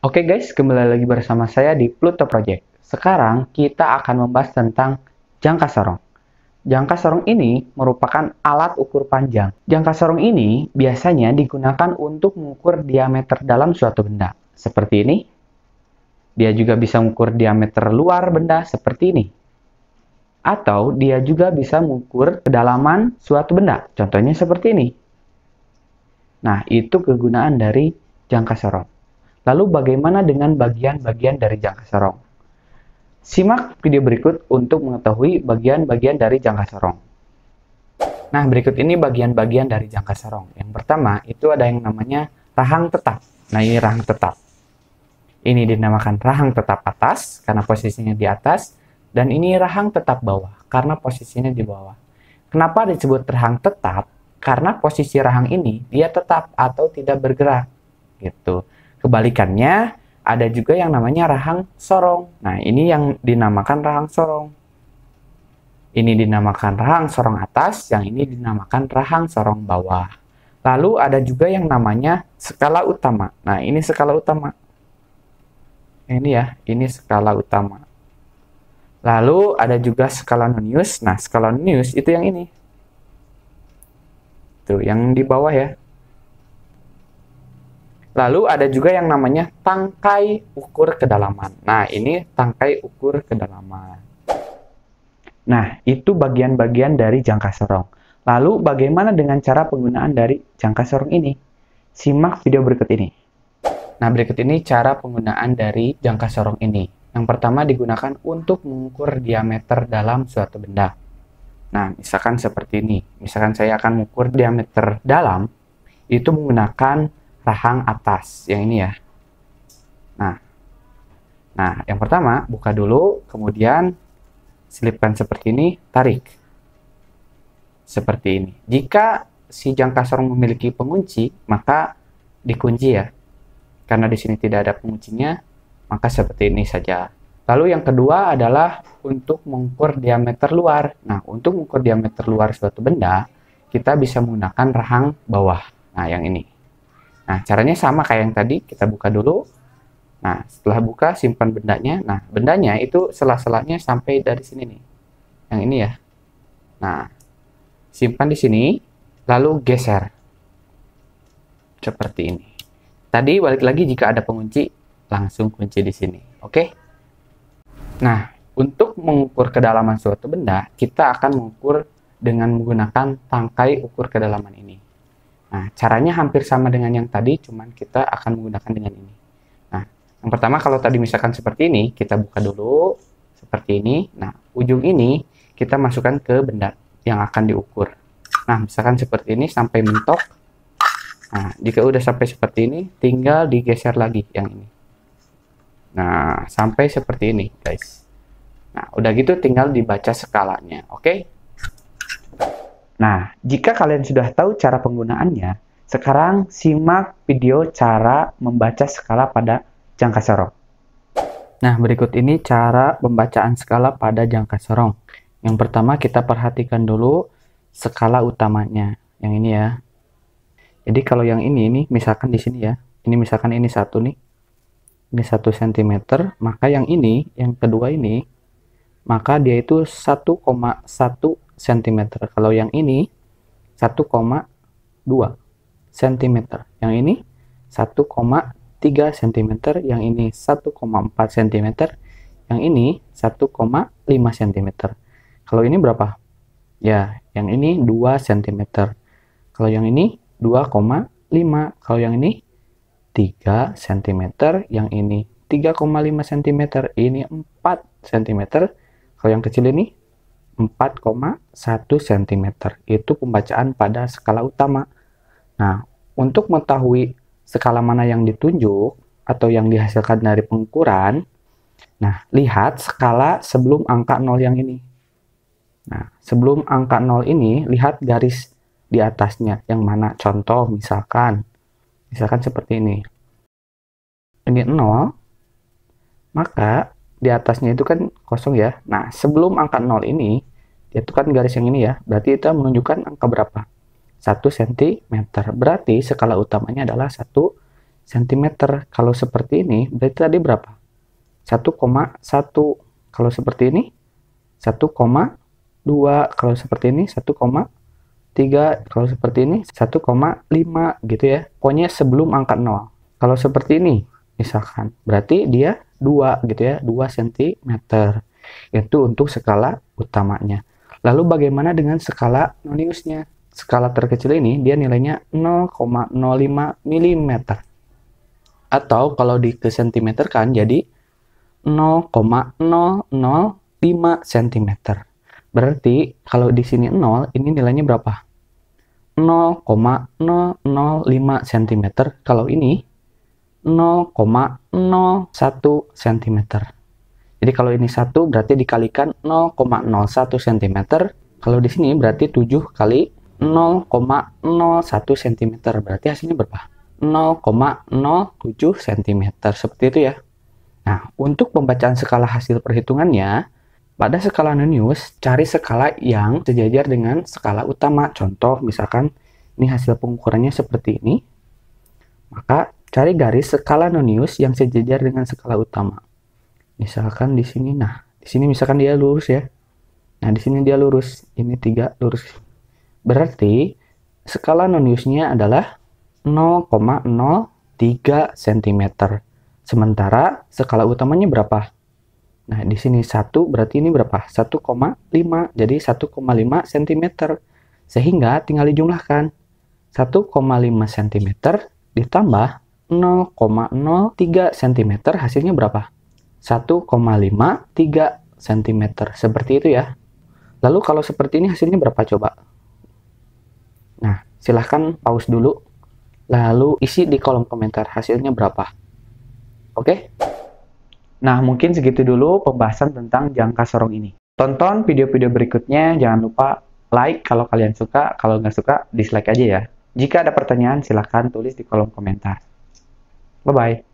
Oke guys, kembali lagi bersama saya di Pluto Project. Sekarang kita akan membahas tentang jangka sorong. Jangka sorong ini merupakan alat ukur panjang. Jangka sorong ini biasanya digunakan untuk mengukur diameter dalam suatu benda. Seperti ini. Dia juga bisa mengukur diameter luar benda seperti ini. Atau dia juga bisa mengukur kedalaman suatu benda. Contohnya seperti ini. Nah, itu kegunaan dari jangka sorong. Lalu bagaimana dengan bagian-bagian dari jangka sorong? Simak video berikut untuk mengetahui bagian-bagian dari jangka sorong. Nah, berikut ini bagian-bagian dari jangka sorong. Yang pertama, itu ada yang namanya rahang tetap. Nah, ini rahang tetap. Ini dinamakan rahang tetap atas, karena posisinya di atas. Dan ini rahang tetap bawah, karena posisinya di bawah. Kenapa disebut rahang tetap? Karena posisi rahang ini, dia tetap atau tidak bergerak. Gitu. Kebalikannya, ada juga yang namanya rahang sorong. Nah, ini yang dinamakan rahang sorong. Ini dinamakan rahang sorong atas, yang ini dinamakan rahang sorong bawah. Lalu ada juga yang namanya skala utama. Nah, ini skala utama. Ini ya, ini skala utama. Lalu ada juga skala nonius. Nah, skala nonius itu yang ini. Tuh, yang di bawah ya. Lalu ada juga yang namanya tangkai ukur kedalaman. Nah, ini tangkai ukur kedalaman. Nah, itu bagian-bagian dari jangka sorong. Lalu, bagaimana dengan cara penggunaan dari jangka sorong ini? Simak video berikut ini. Nah, berikut ini cara penggunaan dari jangka sorong ini. Yang pertama digunakan untuk mengukur diameter dalam suatu benda. Nah, misalkan seperti ini. Misalkan saya akan mengukur diameter dalam, itu menggunakan rahang atas, yang ini ya. Nah, yang pertama, buka dulu, kemudian selipkan seperti ini, tarik. Seperti ini. Jika si jangka sorong memiliki pengunci, maka dikunci ya. Karena di sini tidak ada penguncinya, maka seperti ini saja. Lalu yang kedua adalah untuk mengukur diameter luar. Nah, untuk mengukur diameter luar suatu benda, kita bisa menggunakan rahang bawah. Nah, yang ini. Nah, caranya sama kayak yang tadi, kita buka dulu. Nah, setelah buka, simpan bendanya. Nah, bendanya itu sela-selanya sampai dari sini nih. Yang ini ya. Nah, simpan di sini, lalu geser. Seperti ini. Tadi balik lagi jika ada pengunci, langsung kunci di sini. Oke? Nah, untuk mengukur kedalaman suatu benda, kita akan mengukur dengan menggunakan tangkai ukur kedalaman ini. Nah, caranya hampir sama dengan yang tadi, cuman kita akan menggunakan dengan ini. Nah, yang pertama kalau tadi misalkan seperti ini, kita buka dulu, seperti ini. Nah, ujung ini kita masukkan ke benda yang akan diukur. Nah, misalkan seperti ini sampai mentok. Nah, jika udah sampai seperti ini, tinggal digeser lagi yang ini. Nah, sampai seperti ini, guys. Nah, udah gitu tinggal dibaca skalanya, oke? Nah, jika kalian sudah tahu cara penggunaannya, sekarang simak video cara membaca skala pada jangka sorong. Nah, berikut ini cara pembacaan skala pada jangka sorong. Yang pertama kita perhatikan dulu skala utamanya, yang ini ya. Jadi kalau yang ini misalkan di sini ya, ini misalkan ini 1 nih, ini 1 cm, maka yang ini, yang kedua ini, maka dia itu 1,1 cm. Kalau yang ini 1,2 cm. Yang ini 1,3 cm. Yang ini 1,4 cm. Yang ini 1,5 cm. Kalau ini berapa? Ya, yang ini 2 cm. Kalau yang ini 2,5. Kalau yang ini 3 cm. Yang ini 3,5 cm. Ini 4 cm. Kalau yang kecil ini 4,1 cm. Itu pembacaan pada skala utama. Nah, untuk mengetahui skala mana yang ditunjuk atau yang dihasilkan dari pengukuran, nah, lihat skala sebelum angka 0 yang ini. Nah, sebelum angka 0 ini, lihat garis di atasnya. Yang mana? Contoh, misalkan seperti ini. Ini 0, maka di atasnya itu kan kosong ya. Nah, sebelum angka 0 ini, itu kan garis yang ini ya, berarti itu menunjukkan angka berapa? 1 cm. Berarti skala utamanya adalah 1 cm. Kalau seperti ini, berarti tadi berapa? 1,1. Kalau seperti ini, 1,2. Kalau seperti ini, 1,3. Kalau seperti ini, 1,5 gitu ya. Pokoknya sebelum angka 0. Kalau seperti ini, misalkan, berarti dia 2 gitu ya, 2 cm. Itu untuk skala utamanya. Lalu bagaimana dengan skala noniusnya? Skala terkecil ini dia nilainya 0,05 mm. Atau kalau di ke cm kan jadi 0,005 cm. Berarti kalau di sini 0, ini nilainya berapa? 0,005 cm. Kalau ini 0,01 cm. Jadi kalau ini 1 berarti dikalikan 0,01 cm. Kalau di sini berarti 7 kali 0,01 cm. Berarti hasilnya berapa? 0,07 cm. Seperti itu ya. Nah, untuk pembacaan skala hasil perhitungannya, pada skala nonius, cari skala yang sejajar dengan skala utama. Contoh, misalkan ini hasil pengukurannya seperti ini. Maka, cari garis skala nonius yang sejajar dengan skala utama. Misalkan di sini, nah, di sini misalkan dia lurus ya. Nah, di sini dia lurus. Ini 3 lurus. Berarti, skala noniusnya adalah 0,03 cm. Sementara skala utamanya berapa? Nah, di sini 1 berarti ini berapa? 1,5. Jadi 1,5 cm. Sehingga tinggal dijumlahkan. 1,5 cm ditambah 0,03 cm hasilnya berapa? 1,53 cm. Seperti itu ya. Lalu kalau seperti ini hasilnya berapa coba? Nah, silahkan pause dulu. Lalu isi di kolom komentar hasilnya berapa. Oke? Nah, mungkin segitu dulu pembahasan tentang jangka sorong ini. Tonton video-video berikutnya, jangan lupa like kalau kalian suka, kalau nggak suka dislike aja ya. Jika ada pertanyaan, silahkan tulis di kolom komentar. Bye-bye.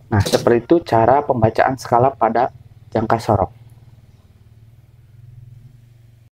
Nah, seperti itu cara pembacaan skala pada jangka sorong.